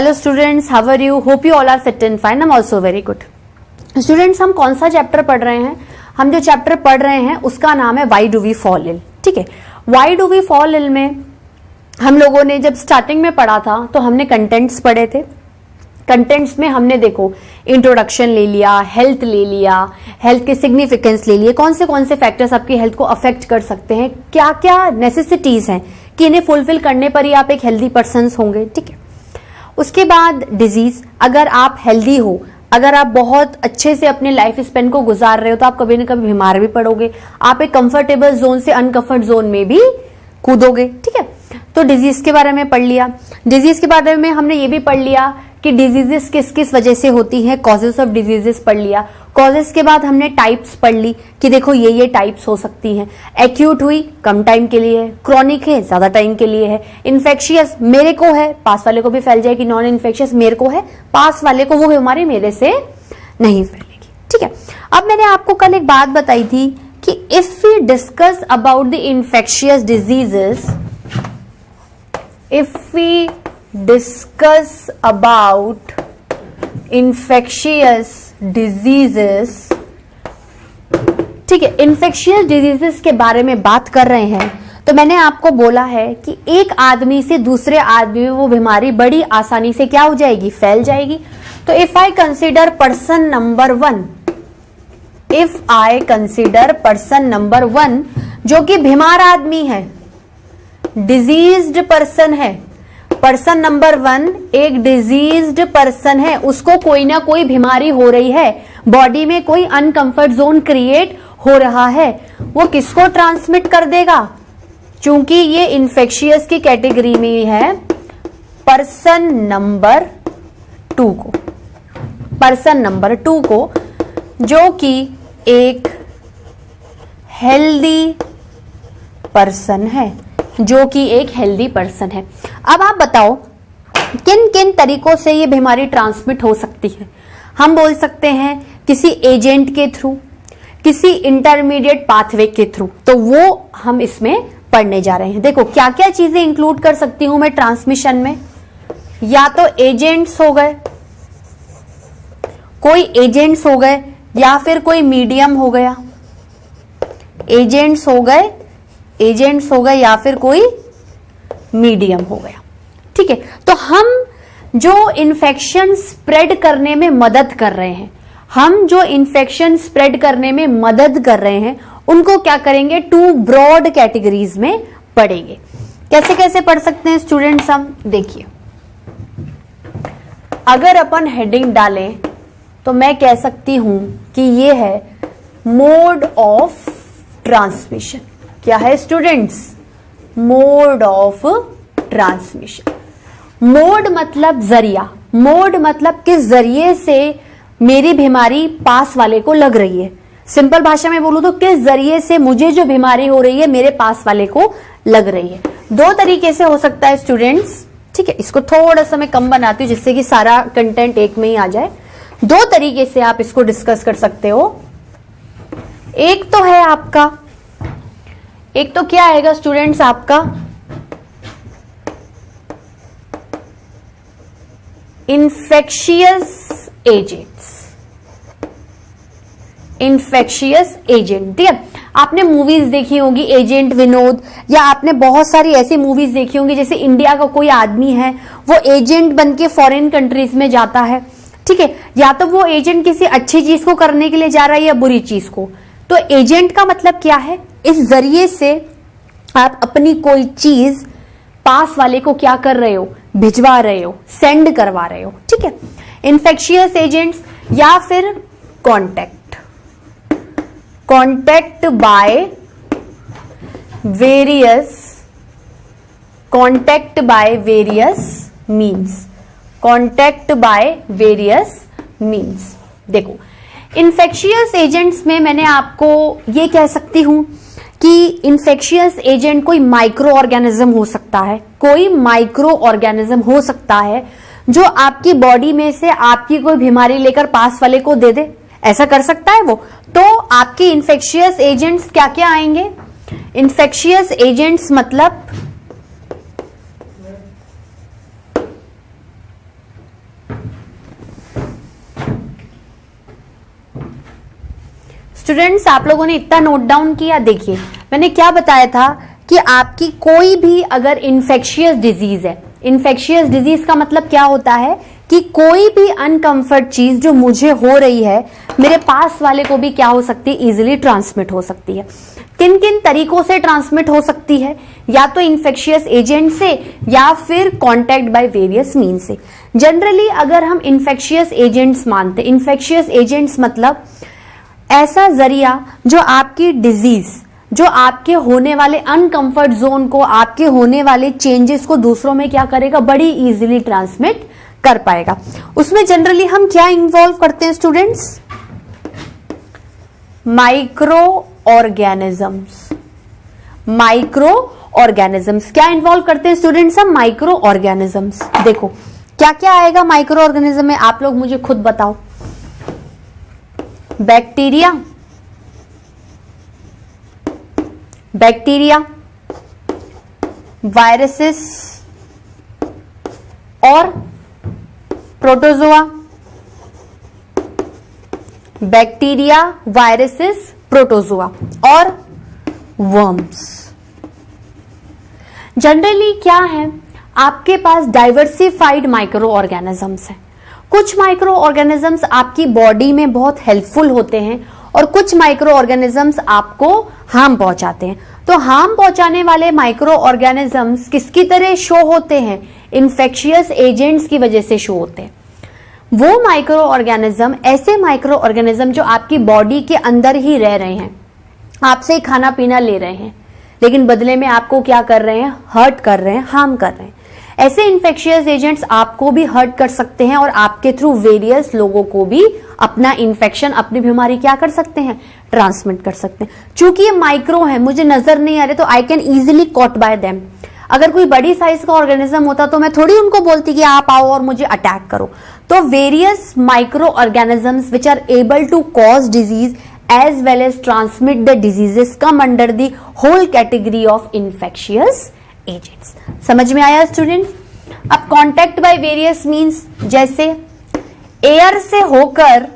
Hello students, how are you? Hope you all are fit and fine. I am also very good. Students, हम कौन सा chapter पढ़ रहे हैं? हम जो चैप्टर पढ़ रहे हैं उसका नाम है why do we fall ill. ठीक है, why do we fall ill में हम लोगों ने जब स्टार्टिंग में पढ़ा था तो हमने कंटेंट्स पढ़े थे। कंटेंट्स में हमने देखो इंट्रोडक्शन ले लिया, हेल्थ ले लिया, हेल्थ के सिग्निफिकेंस ले लिए, कौन से फैक्टर्स आपकी हेल्थ को अफेक्ट कर सकते हैं, क्या क्या नेसेसिटीज हैं कि इन्हें फुलफिल करने पर ही आप एक हेल्दी पर्सन होंगे। ठीक है, उसके बाद डिजीज, अगर आप हेल्दी हो, अगर आप बहुत अच्छे से अपने लाइफ स्पेन को गुजार रहे हो तो आप कभी ना कभी बीमार भी पड़ोगे, आप एक कंफर्टेबल जोन से अनकंफर्ट जोन में भी कूदोगे। ठीक है, तो डिजीज के बारे में पढ़ लिया। डिजीज के बारे में हमने ये भी पढ़ लिया कि डिजीजेस किस किस वजह से होती हैं, कॉजेस ऑफ डिजीजेस पढ़ लिया। कॉजेस के बाद हमने टाइप्स पढ़ ली कि देखो ये टाइप्स हो सकती हैं। एक्यूट हुई कम टाइम के लिए है, क्रॉनिक है ज्यादा टाइम के लिए है, इन्फेक्शियस मेरे को है पास वाले को भी फैल जाएगी, नॉन इन्फेक्शियस मेरे को है पास वाले को, वो बीमारी मेरे से नहीं फैलेगी। ठीक है, अब मैंने आपको कल एक बात बताई थी कि if we discuss about the infectious diseases, if we discuss about infectious diseases, ठीक है, infectious diseases के बारे में बात कर रहे हैं तो मैंने आपको बोला है कि एक आदमी से दूसरे आदमी में वो बीमारी बड़ी आसानी से क्या हो जाएगी, फैल जाएगी। तो if I consider person number one, if I consider person number one जो कि बीमार आदमी है, डिजीज्ड पर्सन है, पर्सन नंबर वन एक डिजीज्ड पर्सन है, उसको कोई ना कोई बीमारी हो रही है, बॉडी में कोई अनकंफर्ट जोन क्रिएट हो रहा है, वो किसको ट्रांसमिट कर देगा? चूंकि ये इन्फेक्शियस की कैटेगरी में है, पर्सन नंबर टू को, पर्सन नंबर टू को जो कि एक हेल्दी पर्सन है, जो कि एक हेल्दी पर्सन है। अब आप बताओ किन किन तरीकों से ये बीमारी ट्रांसमिट हो सकती है? हम बोल सकते हैं किसी एजेंट के थ्रू, किसी इंटरमीडिएट पाथवे के थ्रू, तो वो हम इसमें पढ़ने जा रहे हैं। देखो क्या क्या चीजें इंक्लूड कर सकती हूं मैं ट्रांसमिशन में। या तो एजेंट्स हो गए, कोई एजेंट्स हो गए, या फिर कोई मीडियम हो गया, एजेंट्स हो गए, एजेंट्स हो गए या फिर कोई मीडियम हो गया। ठीक है, तो हम जो इन्फेक्शन स्प्रेड करने में मदद कर रहे हैं, हम जो इन्फेक्शन स्प्रेड करने में मदद कर रहे हैं उनको क्या करेंगे, टू ब्रॉड कैटेगरीज में पढ़ेंगे। कैसे कैसे पढ़ सकते हैं स्टूडेंट्स? हम देखिए, अगर अपन हेडिंग डालें तो मैं कह सकती हूं कि ये है मोड ऑफ ट्रांसमिशन। क्या है students? Mode of transmission. Mode मतलब जरिया, मोड मतलब किस जरिए से मेरी बीमारी पास वाले को लग रही है। सिंपल भाषा में बोलूं तो किस जरिए से मुझे जो बीमारी हो रही है मेरे पास वाले को लग रही है। दो तरीके से हो सकता है स्टूडेंट्स। ठीक है, इसको थोड़ा सा मैं कम बनाती हूं जिससे कि सारा कंटेंट एक में ही आ जाए। दो तरीके से आप इसको डिस्कस कर सकते हो। एक तो है आपका, एक तो क्या आएगा स्टूडेंट्स आपका, इन्फेक्शियस एजेंट्स, इन्फेक्शियस एजेंट। ठीक है, आपने मूवीज देखी होगी एजेंट विनोद, या आपने बहुत सारी ऐसी मूवीज देखी होंगी जैसे इंडिया का कोई आदमी है वो एजेंट बनके फॉरेन कंट्रीज में जाता है। ठीक है, या तो वो एजेंट किसी अच्छी चीज को करने के लिए जा रहा है या बुरी चीज को। तो एजेंट का मतलब क्या है? इस जरिए से आप अपनी कोई चीज पास वाले को क्या कर रहे हो, भिजवा रहे हो, सेंड करवा रहे हो। ठीक है, इन्फेक्शियस एजेंट्स या फिर contact, contact by various, contact by various means, contact by various means. देखो इन्फेक्शियस एजेंट्स में मैंने आपको ये कह सकती हूं कि इन्फेक्शियस एजेंट कोई माइक्रो ऑर्गेनिज्म हो सकता है, कोई माइक्रो ऑर्गेनिज्म हो सकता है जो आपकी बॉडी में से आपकी कोई बीमारी लेकर पास वाले को दे दे, ऐसा कर सकता है वो। तो आपके इन्फेक्शियस एजेंट्स क्या क्या आएंगे? इन्फेक्शियस एजेंट्स मतलब स्टूडेंट्स आप लोगों ने इतना नोट डाउन किया? देखिए मैंने क्या बताया था कि आपकी कोई भी अगर इन्फेक्शियस डिजीज है, इन्फेक्शियस डिजीज का मतलब क्या होता है कि कोई भी अनकंफर्ट चीज जो मुझे हो रही है मेरे पास वाले को भी क्या हो सकती है, इजिली ट्रांसमिट हो सकती है। किन किन तरीकों से ट्रांसमिट हो सकती है? या तो इन्फेक्शियस एजेंट से या फिर कॉन्टैक्ट बाय वेरियस मीन से। जनरली अगर हम इन्फेक्शियस एजेंट्स मानते, इन्फेक्शियस एजेंट्स मतलब ऐसा जरिया जो आपकी डिजीज, जो आपके होने वाले अनकंफर्ट जोन को, आपके होने वाले चेंजेस को दूसरों में क्या करेगा, बड़ी इजीली ट्रांसमिट कर पाएगा। उसमें जनरली हम क्या इन्वॉल्व करते हैं students? Micro organisms. Micro organisms क्या इन्वॉल्व करते हैं स्टूडेंट्स? हम माइक्रो ऑर्गेनिजम्स। देखो क्या क्या आएगा माइक्रो ऑर्गेनिज्म में, आप लोग मुझे खुद बताओ। बैक्टीरिया, बैक्टीरिया, वायरसेस और प्रोटोजोआ। बैक्टीरिया, वायरसेस, प्रोटोजोआ और वर्म्स। जनरली क्या है, आपके पास डाइवर्सिफाइड माइक्रो ऑर्गेनिजम्स हैं। कुछ माइक्रो ऑर्गेनिजम्स आपकी बॉडी में बहुत हेल्पफुल होते हैं और कुछ माइक्रो ऑर्गेनिजम्स आपको हार्म पहुंचाते हैं। तो हार्म पहुंचाने वाले माइक्रो ऑर्गेनिजम्स किसकी तरह शो होते हैं? इन्फेक्शियस एजेंट्स की वजह से शो होते हैं। वो माइक्रो ऑर्गेनिज्म, ऐसे माइक्रो ऑर्गेनिज्म जो आपकी बॉडी के अंदर ही रह रहे हैं, आपसे खाना पीना ले रहे हैं, लेकिन बदले में आपको क्या कर रहे हैं, हर्ट कर रहे हैं, हार्म कर रहे हैं। ऐसे इन्फेक्शियस एजेंट्स आपको भी हर्ट कर सकते हैं और आपके थ्रू वेरियस लोगों को भी अपना इन्फेक्शन, अपनी बीमारी क्या कर सकते हैं, ट्रांसमिट कर सकते हैं। चूंकि ये माइक्रो है, मुझे नजर नहीं आ रहे, तो I can easily caught by them. अगर कोई बड़ी साइज का ऑर्गेनिज्म होता तो मैं थोड़ी उनको बोलती कि आप आओ और मुझे अटैक करो। तो various micro organisms which are able to cause disease as well as transmit the diseases come under the whole category of infectious agents। समझ में आया स्टूडेंट्स? अब कांटेक्ट बाय वेरियस मींस, जैसे एयर से होकर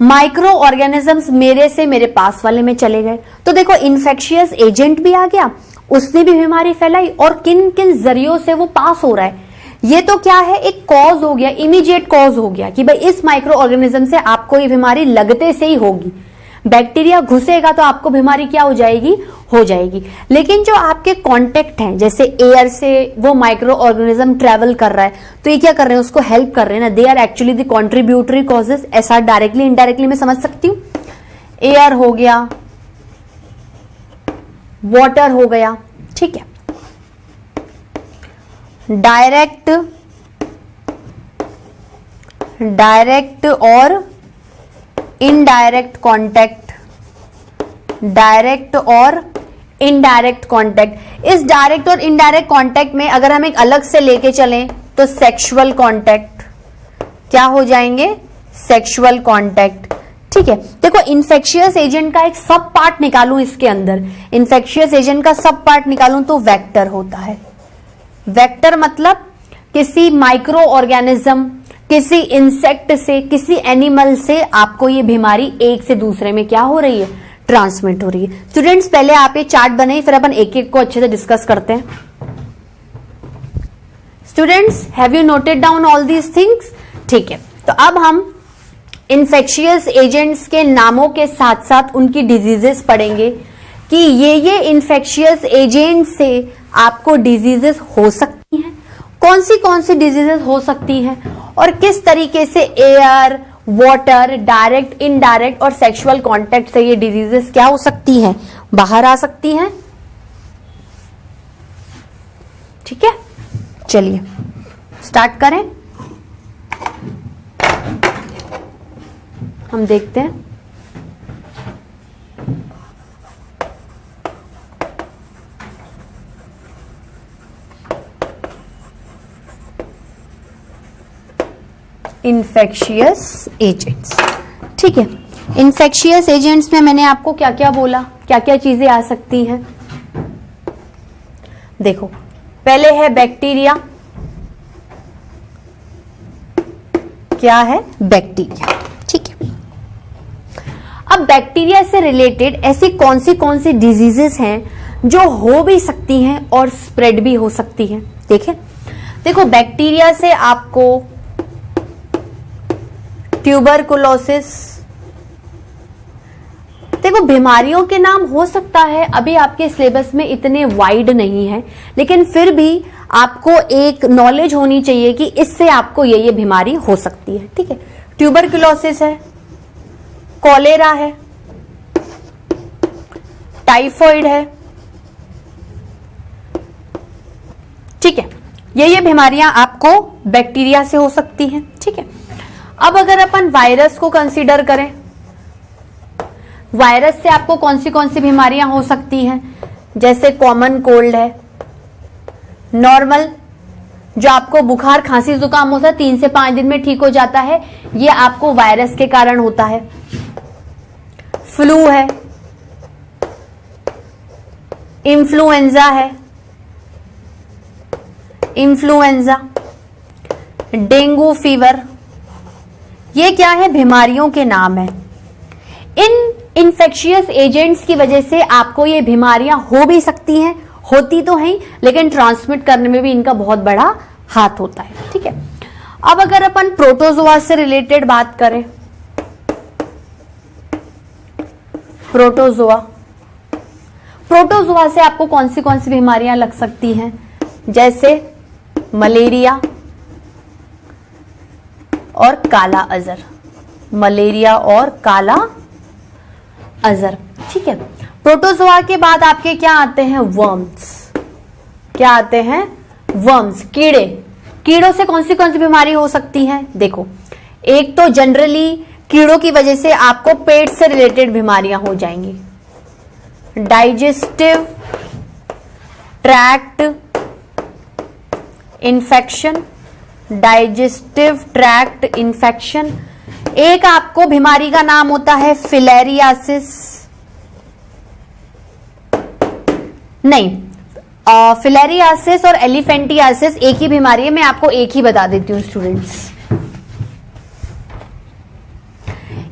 माइक्रो ऑर्गेनिजम्स मेरे से मेरे पास वाले में चले गए, तो देखो इन्फेक्शियस एजेंट भी आ गया, उसने भी बीमारी फैलाई, और किन किन जरियों से वो पास हो रहा है। ये तो क्या है, एक कॉज हो गया, इमीडिएट कॉज हो गया कि भाई इस माइक्रो ऑर्गेनिज्म से आपको ये बीमारी लगते से ही होगी। बैक्टीरिया घुसेगा तो आपको बीमारी क्या हो जाएगी, हो जाएगी। लेकिन जो आपके कांटेक्ट हैं, जैसे एयर से वो माइक्रो ऑर्गेनिज्म ट्रेवल कर रहा है, तो ये क्या कर रहे हैं, उसको हेल्प कर रहे हैं ना। They are actually the contributory causes. ऐसा डायरेक्टली इनडायरेक्टली मैं समझ सकती हूँ। एयर हो गया, वाटर हो गया, ठीक है। डायरेक्ट, डायरेक्ट और इनडायरेक्ट कांटेक्ट, डायरेक्ट और इनडायरेक्ट कांटेक्ट। इस डायरेक्ट और इनडायरेक्ट कांटेक्ट में अगर हम एक अलग से लेके चलें तो सेक्सुअल कांटेक्ट क्या हो जाएंगे, सेक्सुअल कांटेक्ट, ठीक है। देखो इन्फेक्शियस एजेंट का एक सब पार्ट निकालूं, इसके अंदर इन्फेक्शियस एजेंट का सब पार्ट निकालूं तो वेक्टर होता है। वेक्टर मतलब किसी माइक्रो ऑर्गेनिज्म, किसी इंसेक्ट से, किसी एनिमल से आपको ये बीमारी एक से दूसरे में क्या हो रही है, ट्रांसमिट हो रही है। स्टूडेंट्स पहले आप ये चार्ट बनाइए, फिर अपन एक एक को अच्छे से डिस्कस करते हैं। Students have you noted down all these things? ठीक है, तो अब हम इन्फेक्शियस एजेंट्स के नामों के साथ साथ उनकी डिजीजेस पढ़ेंगे कि ये इन्फेक्शियस एजेंट से आपको डिजीजेस हो सकती हैं, कौन सी डिजीजेस हो सकती हैं, और किस तरीके से एयर, वाटर, डायरेक्ट, इनडायरेक्ट और सेक्सुअल कांटेक्ट से ये डिजीजेस क्या हो सकती हैं, बाहर आ सकती हैं। ठीक है, चलिए स्टार्ट करें। हम देखते हैं इन्फेक्शियस एजेंट्स। ठीक है, इन्फेक्शियस एजेंट्स में मैंने आपको क्या क्या बोला, क्या क्या चीजें आ सकती हैं। देखो पहले है बैक्टीरिया। क्या है, बैक्टीरिया, ठीक है। अब बैक्टीरिया से रिलेटेड ऐसी कौन सी डिजीजेस हैं जो हो भी सकती हैं और स्प्रेड भी हो सकती हैं? देखो बैक्टीरिया से आपको ट्यूबरकुलोसिस, देखो बीमारियों के नाम हो सकता है अभी आपके सिलेबस में इतने वाइड नहीं है, लेकिन फिर भी आपको एक नॉलेज होनी चाहिए कि इससे आपको ये बीमारी हो सकती है। ठीक है, ट्यूबरकुलोसिस है, कॉलेरा है, टाइफॉइड है। ठीक है, ये बीमारियां आपको बैक्टीरिया से हो सकती हैं। ठीक है, अब अगर अपन वायरस को कंसीडर करें, वायरस से आपको कौन सी बीमारियां हो सकती हैं? जैसे कॉमन कोल्ड है, नॉर्मल जो आपको बुखार खांसी जुकाम होता है 3 से 5 दिन में ठीक हो जाता है, ये आपको वायरस के कारण होता है। फ्लू है, इन्फ्लुएंजा है, इन्फ्लुएंजा, डेंगू फीवर, ये क्या है? बीमारियों के नाम है। इन इन्फेक्शियस एजेंट्स की वजह से आपको ये बीमारियां हो भी सकती हैं, होती तो हैं, लेकिन ट्रांसमिट करने में भी इनका बहुत बड़ा हाथ होता है। ठीक है, अब अगर अपन प्रोटोजोआ से रिलेटेड बात करें, प्रोटोजोआ से आपको कौन सी बीमारियां लग सकती हैं? जैसे मलेरिया और काला अजर, मलेरिया और काला अजर। ठीक है, प्रोटोजोआ के बाद आपके क्या आते हैं? वर्म्स। क्या आते हैं? वर्म्स, कीड़े। कीड़ों से कौन सी बीमारी हो सकती है? देखो, एक तो जनरली कीड़ों की वजह से आपको पेट से रिलेटेड बीमारियां हो जाएंगी, digestive tract infection, digestive tract infection. एक आपको बीमारी का नाम होता है फिलेरियासिस, नहीं, फिलेरियासिस और एलिफेंटियासिस एक ही बीमारी है, मैं आपको एक ही बता देती हूँ स्टूडेंट्स।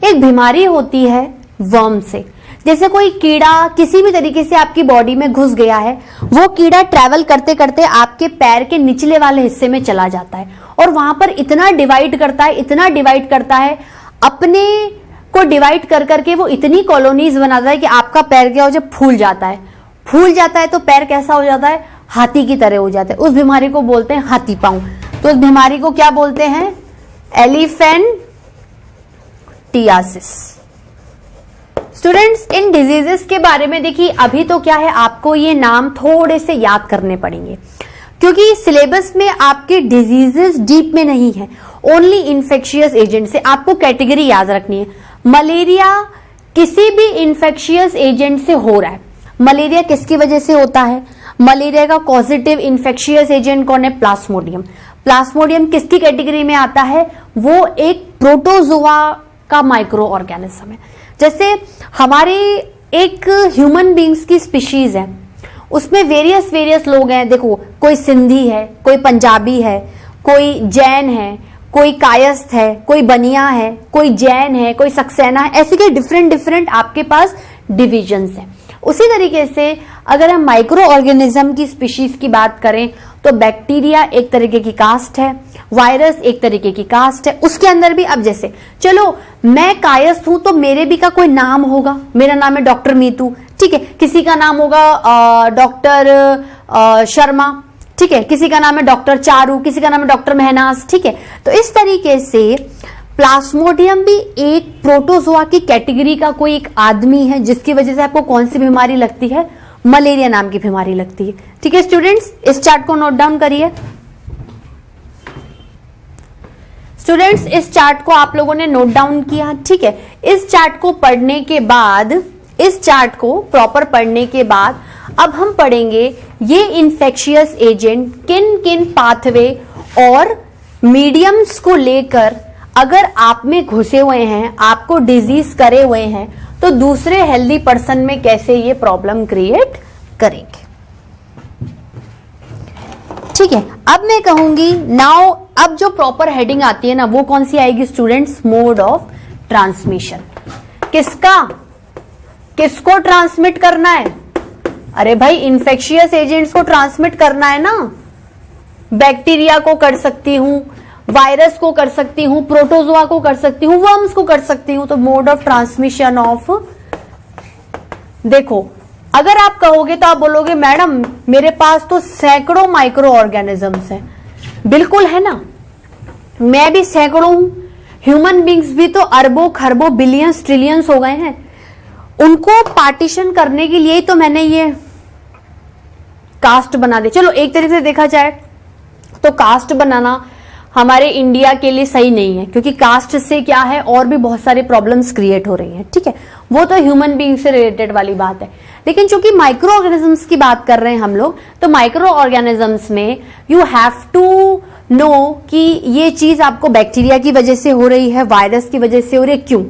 एक बीमारी होती है वर्म से, जैसे कोई कीड़ा किसी भी तरीके से आपकी बॉडी में घुस गया है, वो कीड़ा ट्रैवल करते करते आपके पैर के निचले वाले हिस्से में चला जाता है और वहां पर इतना डिवाइड करता है, अपने को डिवाइड कर करके वो इतनी कॉलोनीज बनाता है कि आपका पैर क्या हो जाए? फूल जाता है तो पैर कैसा हो जाता है? हाथी की तरह हो जाता है। उस बीमारी को बोलते हैं हाथी पांव। तो उस बीमारी को क्या बोलते हैं? एलिफेंटियासिस। स्टूडेंट्स, इन डिजीजेस के बारे में देखिए, अभी तो क्या है, आपको ये नाम थोड़े से याद करने पड़ेंगे, क्योंकि सिलेबस में आपके डिजीजेस डीप में नहीं है, ओनली इन्फेक्शियस एजेंट से आपको कैटेगरी याद रखनी है। मलेरिया किसी भी इन्फेक्शियस एजेंट से हो रहा है। मलेरिया किसकी वजह से होता है? मलेरिया का कॉजेटिव इन्फेक्शियस एजेंट कौन है? प्लाज्मोडियम। प्लाज्मोडियम किसकी कैटेगरी में आता है? वो एक प्रोटोजोआ का माइक्रो ऑर्गेनिज्म है। जैसे हमारे एक ह्यूमन बींग्स की स्पीशीज है, उसमें वेरियस लोग हैं। देखो, कोई सिंधी है, कोई पंजाबी है, कोई जैन है, कोई कायस्थ है, कोई बनिया है, कोई जैन है, कोई सक्सेना है, ऐसे के डिफरेंट आपके पास डिविजन्स हैं। उसी तरीके से अगर हम माइक्रो ऑर्गेनिज्म की स्पीशीज की बात करें तो बैक्टीरिया एक तरीके की कास्ट है, वायरस एक तरीके की कास्ट है। उसके अंदर भी, अब जैसे चलो मैं कायस्थ हूं तो मेरे भी का कोई नाम होगा, मेरा नाम है डॉक्टर मीतू, ठीक है, किसी का नाम होगा डॉक्टर शर्मा, ठीक है, किसी का नाम है डॉक्टर चारू, किसी का नाम है डॉक्टर महनाज, ठीक है। तो इस तरीके से प्लाज्मोडियम भी एक प्रोटोजोआ की कैटेगरी का कोई एक आदमी है, जिसकी वजह से आपको कौन सी बीमारी लगती है? मलेरिया नाम की बीमारी लगती है। ठीक है स्टूडेंट्स, इस चार्ट को नोट डाउन करिए। स्टूडेंट्स, इस चार्ट को आप लोगों ने नोट डाउन किया, ठीक है। इस चार्ट को पढ़ने के बाद, इस चार्ट को प्रॉपर पढ़ने के बाद अब हम पढ़ेंगे ये इन्फेक्शियस एजेंट किन किन पाथवे और मीडियम्स को लेकर अगर आप में घुसे हुए हैं, आपको डिजीज करे हुए हैं, तो दूसरे हेल्दी पर्सन में कैसे ये प्रॉब्लम क्रिएट करेंगे। ठीक है, अब मैं कहूंगी नाउ, अब जो प्रॉपर हेडिंग आती है ना, वो कौन सी आएगी स्टूडेंट्स? Mode of transmission. किसको ट्रांसमिट करना है? अरे भाई इंफेक्शियस एजेंट्स को ट्रांसमिट करना है ना। बैक्टीरिया को कर सकती हूं, वायरस को कर सकती हूं, प्रोटोजोआ को कर सकती हूं, वर्म्स को कर सकती हूं। तो मोड ऑफ ट्रांसमिशन ऑफ, देखो अगर आप कहोगे तो आप बोलोगे मैडम मेरे पास तो सैकड़ों माइक्रो ऑर्गेनिजम्स हैं। बिल्कुल है ना, मैं भी सैकड़ों हूं, ह्यूमन बींग्स भी तो अरबों खरबों बिलियंस ट्रिलियंस हो गए हैं। उनको पार्टीशन करने के लिए तो मैंने ये कास्ट बना दे। चलो एक तरीके से देखा जाए तो कास्ट बनाना हमारे इंडिया के लिए सही नहीं है, क्योंकि कास्ट से क्या है और भी बहुत सारी प्रॉब्लम्स क्रिएट हो रही हैं। ठीक है, वो तो ह्यूमन बीइंग से रिलेटेड वाली बात है। लेकिन चूंकि माइक्रो ऑर्गेनिजम्स की बात कर रहे हैं हम लोग, तो माइक्रो ऑर्गेनिजम्स में यू हैव टू नो कि ये चीज आपको बैक्टीरिया की वजह से हो रही है, वायरस की वजह से हो रही है, क्यों।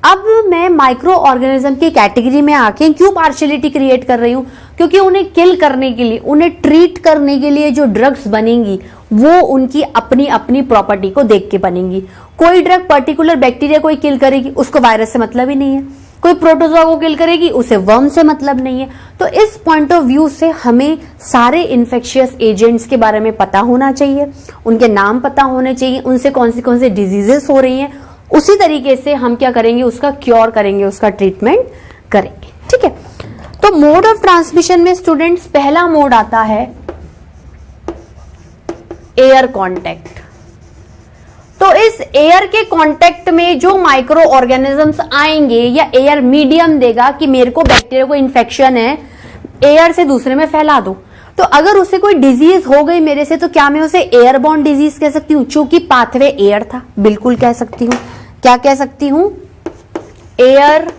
अब मैं माइक्रो ऑर्गेनिज्म की कैटेगरी में आके क्यों पार्शियलिटी क्रिएट कर रही हूं? क्योंकि उन्हें किल करने के लिए, उन्हें ट्रीट करने के लिए जो ड्रग्स बनेंगी वो उनकी अपनी अपनी प्रॉपर्टी को देख के बनेंगी। कोई ड्रग पर्टिकुलर बैक्टीरिया को ही किल करेगी, उसको वायरस से मतलब ही नहीं है। कोई प्रोटोजोआ को किल करेगी, उसे वर्म से मतलब नहीं है। तो इस पॉइंट ऑफ व्यू से हमें सारे इन्फेक्शियस एजेंट्स के बारे में पता होना चाहिए, उनके नाम पता होने चाहिए, उनसे कौन सी डिजीजेस हो रही हैं। उसी तरीके से हम क्या करेंगे, उसका क्योर करेंगे, उसका ट्रीटमेंट करेंगे। ठीक है, तो मोड ऑफ ट्रांसमिशन में स्टूडेंट्स पहला मोड आता है एयर कांटेक्ट। तो इस एयर के कांटेक्ट में जो माइक्रो ऑर्गेनिजम्स आएंगे या एयर मीडियम देगा कि मेरे को बैक्टीरिया को इन्फेक्शन है, एयर से दूसरे में फैला दो। तो अगर उसे कोई डिजीज हो गई मेरे से, तो क्या मैं उसे एयरबॉर्न डिजीज कह सकती हूँ? चूंकि पाथवे एयर था, बिल्कुल कह सकती हूँ। क्या कह सकती हूं? Air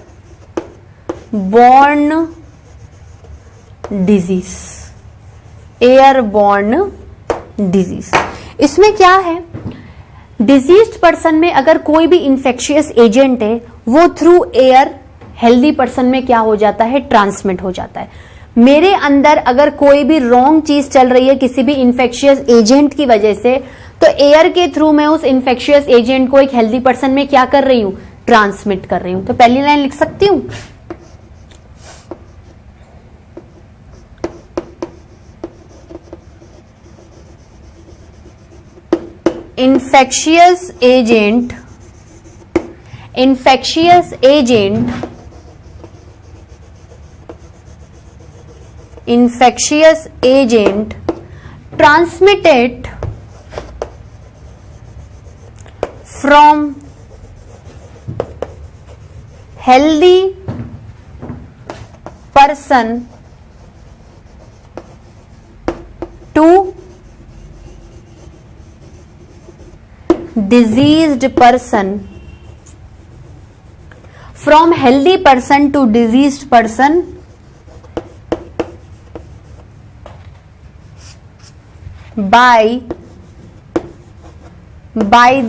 borne disease, airborne disease. इसमें क्या है, डिजीज्ड पर्सन में अगर कोई भी इंफेक्शियस एजेंट है वो थ्रू एयर हेल्दी पर्सन में क्या हो जाता है, ट्रांसमिट हो जाता है। मेरे अंदर अगर कोई भी रॉन्ग चीज चल रही है किसी भी इंफेक्शियस एजेंट की वजह से, तो एयर के थ्रू मैं उस इंफेक्शियस एजेंट को एक हेल्दी पर्सन में क्या कर रही हूं, ट्रांसमिट कर रही हूं। तो पहली लाइन लिख सकती हूं, infectious agent transmitted from healthy person to diseased person, from healthy person to diseased person by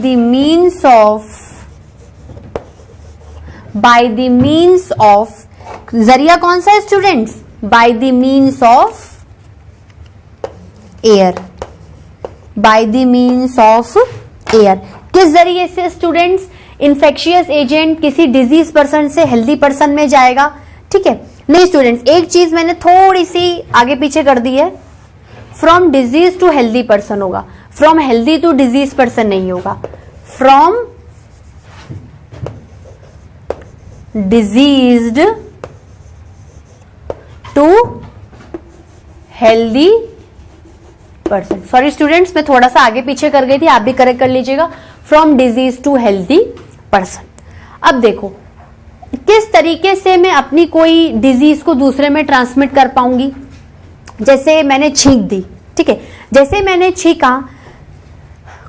the means of जरिया कौन सा है students, by the means of air, by the means of air. किस जरिए से स्टूडेंट्स इंफेक्शियस एजेंट किसी disease person से healthy person में जाएगा? ठीक है, नहीं स्टूडेंट्स, एक चीज मैंने थोड़ी सी आगे पीछे कर दी है, from disease to healthy person होगा, from healthy to disease person नहीं होगा, from diseased to healthy person. Sorry students, मैं थोड़ा सा आगे पीछे कर गई थी, आप भी करेक्ट कर लीजिएगा, from disease to healthy person. अब देखो किस तरीके से मैं अपनी कोई डिजीज को दूसरे में ट्रांसमिट कर पाऊंगी। जैसे मैंने छींक दी, ठीक है, जैसे मैंने छींका,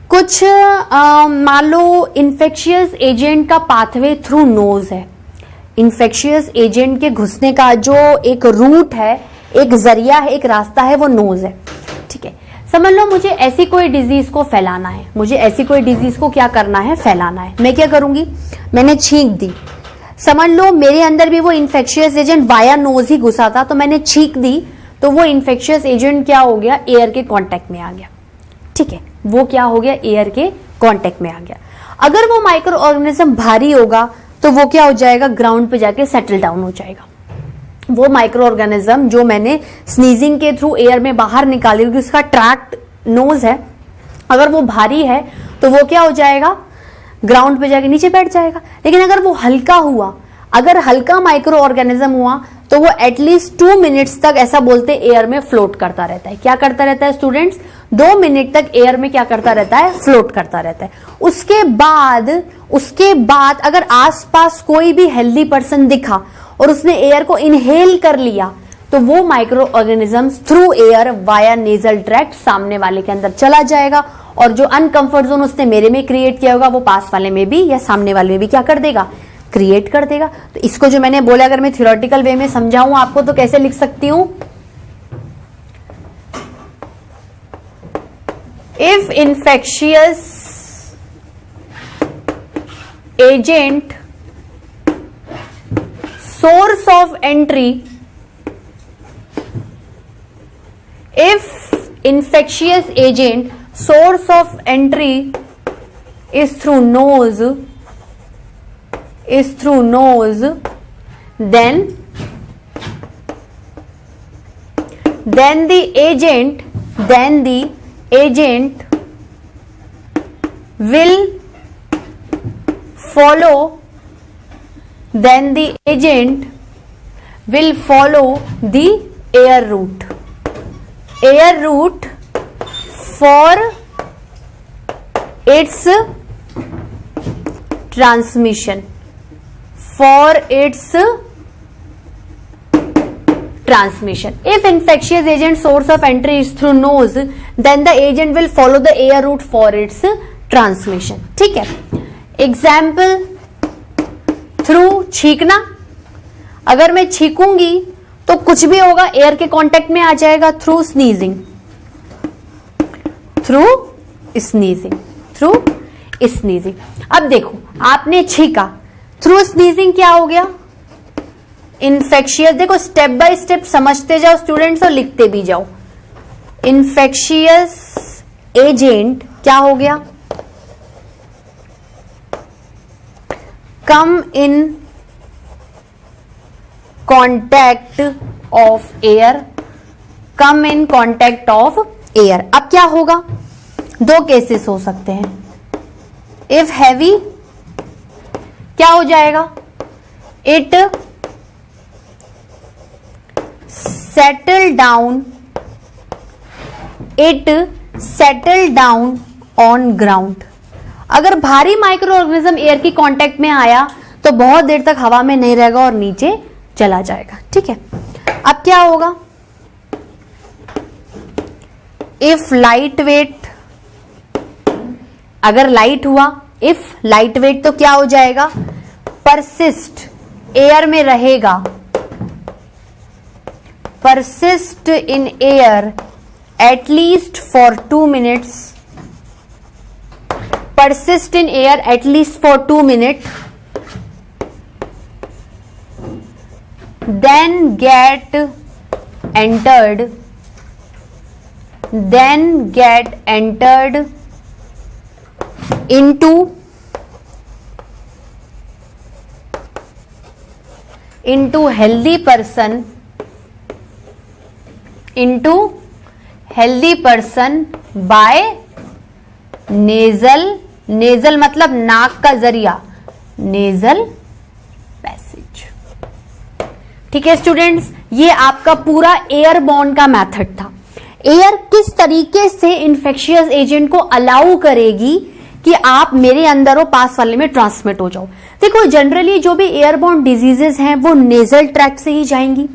कुछ मान लो इन्फेक्शियस एजेंट का पाथवे थ्रू नोज है, इन्फेक्शियस एजेंट के घुसने का जो एक रूट है, एक जरिया है, एक रास्ता है, वो नोज है। ठीक है, समझ लो मुझे ऐसी कोई डिजीज को फैलाना है, मुझे ऐसी कोई डिजीज को क्या करना है, फैलाना है। मैं क्या करूंगी, मैंने छींक दी, समझ लो मेरे अंदर भी वो इन्फेक्शियस एजेंट वाया नोज ही घुसा था, तो मैंने छींक दी, तो वो इन्फेक्शियस एजेंट क्या हो गया, एयर के कांटेक्ट में आ गया। ठीक है, वो क्या हो गया, एयर के कांटेक्ट में आ गया। अगर वो माइक्रो ऑर्गेनिज्म भारी होगा तो वो क्या हो जाएगा, ग्राउंड पे जाके सेटल डाउन हो जाएगा। वो माइक्रो ऑर्गेनिज्म जो मैंने स्नीजिंग के थ्रू एयर में बाहर निकाली, क्योंकि उसका ट्रैक्ट नोज है, अगर वो भारी है तो वो क्या हो जाएगा, ग्राउंड पे जाके नीचे बैठ जाएगा। लेकिन अगर वो हल्का हुआ, अगर हल्का माइक्रो ऑर्गेनिज्म हुआ, तो वो एटलीस्ट 2 मिनट्स तक, ऐसा बोलते एयर में फ्लोट करता रहता है। क्या करता रहता है स्टूडेंट्स, 2 मिनट तक एयर में क्या करता रहता है, फ्लोट करता रहता है। उसके बाद अगर आसपास कोई भी हेल्दी पर्सन दिखा और उसने एयर को इनहेल कर लिया, तो वो micro organisms through air via nasal tract सामने वाले के अंदर चला जाएगा, और जो अनकंफर्ट जोन उसने मेरे में क्रिएट किया होगा वो पास वाले में भी या सामने वाले में भी क्या कर देगा, क्रिएट कर देगा। तो इसको जो मैंने बोला, अगर मैं थ्योरेटिकल वे में समझाऊं आपको तो कैसे लिख सकती हूं, if infectious agent source of entry, if infectious agent source of entry is through nose, then the agent will follow the air route for its transmission. If infectious agent source of entry is through nose, then the agent will follow the air route for its transmission. ठीक है, example, through छींकना, अगर मैं छींकूंगी तो कुछ भी होगा air के contact में आ जाएगा, थ्रू स्नीजिंग, अब देखो आपने छींका, थ्रू स्नीजिंग क्या हो गया, इन्फेक्शियस। देखो स्टेप बाय स्टेप समझते जाओ स्टूडेंट्स और लिखते भी जाओ। इन्फेक्शियस एजेंट क्या हो गया, come in contact of air, अब क्या होगा, 2 केसेस हो सकते हैं। इफ हैवी क्या हो जाएगा, it settle down on ground. अगर भारी माइक्रो ऑर्गेनिज्म एयर की कांटेक्ट में आया तो बहुत देर तक हवा में नहीं रहेगा और नीचे चला जाएगा। ठीक है, अब क्या होगा, इफ लाइट वेट, अगर लाइट हुआ, इफ लाइट वेट तो क्या हो जाएगा, परसिस्ट, एयर में रहेगा, persist in air at least for 2 minutes, persist in air at least for 2 minutes, then get entered into healthy person by nasal मतलब नाक का जरिया, नेजल पैसेज। ठीक है स्टूडेंट्स, ये आपका पूरा एयरबॉर्न का मेथड था। एयर किस तरीके से इन्फेक्शियस एजेंट को अलाउ करेगी कि आप मेरे अंदर हो, पास वाले में ट्रांसमिट हो जाओ। देखो जनरली जो भी एयरबॉर्न डिजीजेस हैं वो नेजल ट्रैक्ट से ही जाएंगी।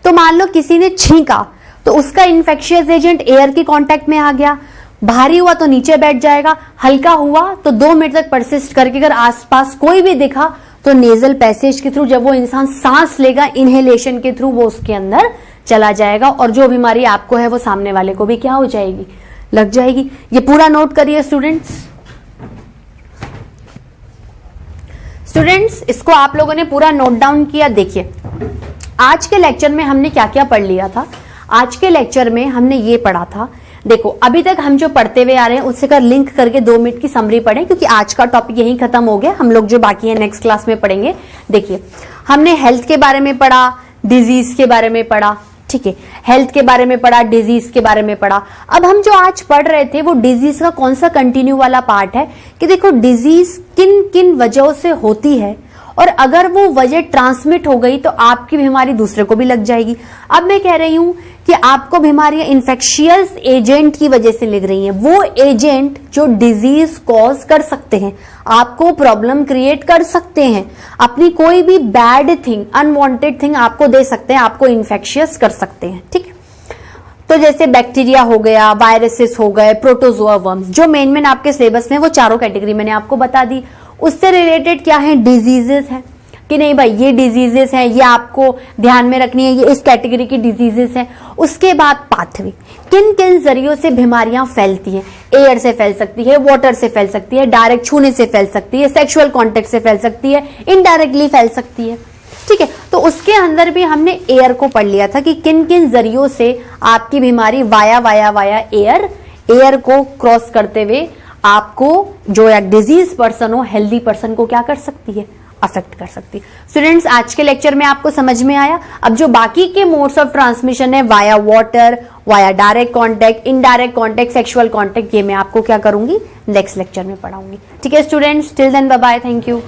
तो मान लो किसी ने छींका तो उसका इन्फेक्शियस एजेंट एयर के कांटेक्ट में आ गया, भारी हुआ तो नीचे बैठ जाएगा, हल्का हुआ तो 2 मिनट तक परसिस्ट करके अगर आसपास कोई भी दिखा तो नेजल पैसेज के थ्रू, जब वो इंसान सांस लेगा इनहेलेशन के थ्रू, वो उसके अंदर चला जाएगा और जो बीमारी आपको है वो सामने वाले को भी क्या हो जाएगी, लग जाएगी। ये पूरा नोट करिए स्टूडेंट्स। इसको आप लोगों ने पूरा नोट डाउन किया। देखिए आज के लेक्चर में हमने क्या क्या पढ़ लिया था। आज के लेक्चर में हमने ये पढ़ा था देखो अभी तक हम जो पढ़ते हुए आ रहे हैं उससे कर लिंक करके 2 मिनट की समरी पढ़ें, क्योंकि आज का टॉपिक यहीं खत्म हो गया। हम लोग जो बाकी है नेक्स्ट क्लास में पढ़ेंगे। देखिए हमने हेल्थ के बारे में पढ़ा, डिजीज के बारे में पढ़ा, ठीक है, हेल्थ के बारे में पढ़ा, डिजीज के बारे में पढ़ा। अब हम जो आज पढ़ रहे थे वो डिजीज का कौन सा कंटिन्यू वाला पार्ट है कि देखो डिजीज किन किन वजहों से होती है, और अगर वो वजह ट्रांसमिट हो गई तो आपकी बीमारी दूसरे को भी लग जाएगी। अब मैं कह रही हूं कि आपको बीमारियां इन्फेक्शियस एजेंट की वजह से लग रही हैं, वो एजेंट जो डिजीज कॉज कर सकते हैं, आपको प्रॉब्लम क्रिएट कर सकते हैं, अपनी कोई भी बैड थिंग, अनवांटेड थिंग आपको दे सकते हैं, आपको इन्फेक्शियस कर सकते हैं, ठीक है। तो जैसे बैक्टीरिया हो गया, वायरसेस हो गए, प्रोटोजोआ, वर्म्स, जो मेन आपके सिलेबस में वो चारों कैटेगरी मैंने आपको बता दी। उससे रिलेटेड क्या है, डिजीजेस है कि नहीं भाई, ये डिजीजेस हैं, ये आपको ध्यान में रखनी है, ये इस कैटेगरी की डिजीजेस हैं। उसके बाद पाथवे, किन किन जरियों से बीमारियां फैलती हैं। एयर से फैल सकती है, वाटर से फैल सकती है, डायरेक्ट छूने से फैल सकती है, सेक्सुअल कॉन्टेक्ट से फैल सकती है, इनडायरेक्टली फैल सकती है, ठीक है। तो उसके अंदर भी हमने एयर को पढ़ लिया था कि किन किन जरियों से आपकी बीमारी वाया एयर को क्रॉस करते हुए आपको जो एक डिजीज पर्सन हो, हेल्दी पर्सन को क्या कर सकती है, अफेक्ट कर सकती है। स्टूडेंट्स आज के लेक्चर में आपको समझ में आया। अब जो बाकी के मोड्स ऑफ ट्रांसमिशन है, via water, via direct contact, indirect contact, sexual contact, ये मैं आपको क्या करूंगी, नेक्स्ट लेक्चर में पढ़ाऊंगी। ठीक है students, till then bye bye, thank you.